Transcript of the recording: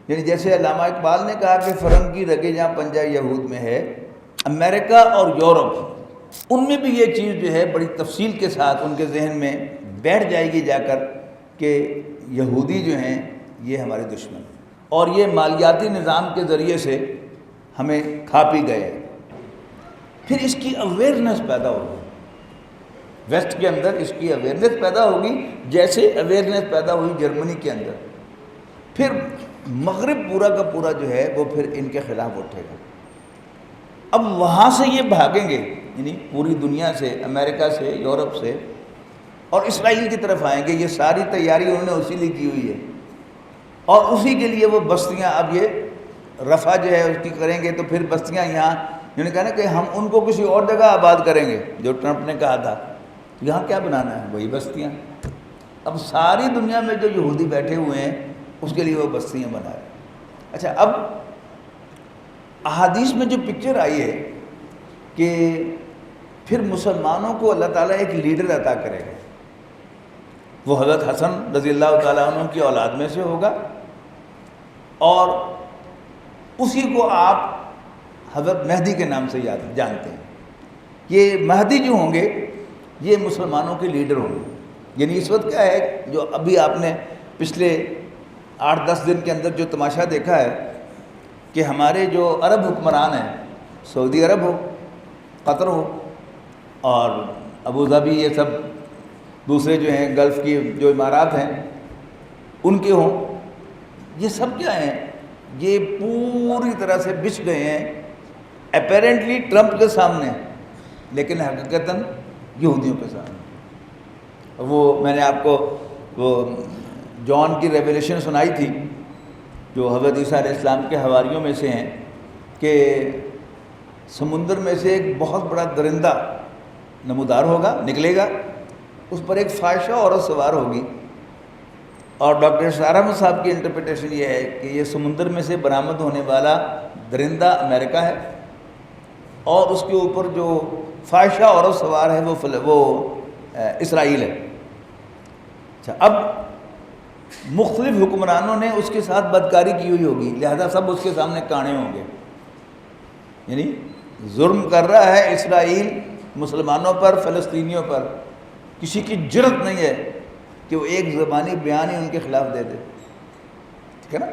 یعنی جیسے علامہ اقبال نے کہا کہ فرنگ کی رگیں جہاں پنجہ یہود میں ہے، امریکہ اور یورپ ان میں بھی یہ چیز جو ہے بڑی تفصیل کے ساتھ ان کے ذہن میں بیٹھ جائے گی جا کر کہ یہودی جو ہیں یہ ہمارے دشمن، اور یہ مالیاتی نظام کے ذریعے سے ہمیں کھا پی گئے۔ پھر اس کی اویئرنیس پیدا ہوگی، ویسٹ کے اندر اس کی اویئرنیس پیدا ہوگی جیسے اویئرنیس پیدا ہوئی جرمنی کے اندر۔ پھر مغرب پورا کا پورا جو ہے وہ پھر ان کے خلاف اٹھے گا۔ اب وہاں سے یہ بھاگیں گے، یعنی پوری دنیا سے، امریکہ سے، یورپ سے، اور اسرائیل کی طرف آئیں گے۔ یہ ساری تیاری انہوں نے اسی لیے کی ہوئی ہے، اور اسی کے لیے وہ بستیاں اب یہ رفع جو ہے اس کی کریں گے، تو پھر بستیاں یہاں انہوں نے کہا نا کہ ہم ان کو کسی اور جگہ آباد کریں گے، جو ٹرمپ نے کہا تھا۔ یہاں کیا بنانا ہے؟ وہی بستیاں۔ اب ساری دنیا میں جو یہودی بیٹھے ہوئے ہیں اس کے لیے وہ بستیاں بنا رہے ہیں۔ اچھا، اب احادیث میں جو پکچر آئی ہے کہ پھر مسلمانوں کو اللہ تعالیٰ ایک لیڈر عطا کرے گا، وہ حضرت حسن رضی اللہ تعالیٰ عنہ کی اولاد میں سے ہوگا، اور اسی کو آپ حضرت مہدی کے نام سے جانتے ہیں۔ یہ مہدی جو ہوں گے یہ مسلمانوں کے لیڈر ہوں گے۔ یعنی اس وقت کیا ہے، جو ابھی آپ نے پچھلے 8-10 دن کے اندر جو تماشا دیکھا ہے کہ ہمارے جو عرب حکمران ہیں، سعودی عرب ہو، قطر ہو، اور ابوظہبی، یہ سب دوسرے جو ہیں گلف کی جو امارات ہیں ان کے ہوں، یہ سب کیا ہیں، یہ پوری طرح سے بچھ گئے ہیں اپیرنٹلی ٹرمپ کے سامنے، لیکن حقیقتاً یہودیوں کے سامنے۔ وہ میں نے آپ کو وہ جان کی ریویلیشن سنائی تھی، جو حضرت عیسیٰ علیہ السلام کے حواریوں میں سے ہیں، کہ سمندر میں سے ایک بہت بڑا درندہ نمودار ہوگا، نکلے گا، اس پر ایک فاحشہ عورت سوار ہوگی، اور ڈاکٹر اسرار احمد صاحب کی انٹرپریٹیشن یہ ہے کہ یہ سمندر میں سے برآمد ہونے والا درندہ امریکہ ہے، اور اس کے اوپر جو فاحشہ عورت سوار ہے وہ اسرائیل ہے۔ اچھا، اب مختلف حکمرانوں نے اس کے ساتھ بدکاری کی ہوئی ہوگی، لہذا سب اس کے سامنے کانے ہوں گے۔ یعنی ظلم کر رہا ہے اسرائیل مسلمانوں پر، فلسطینیوں پر، کسی کی جرأت نہیں ہے کہ وہ ایک زبانی بیان ہی ان کے خلاف دے دے، ٹھیک ہے نا۔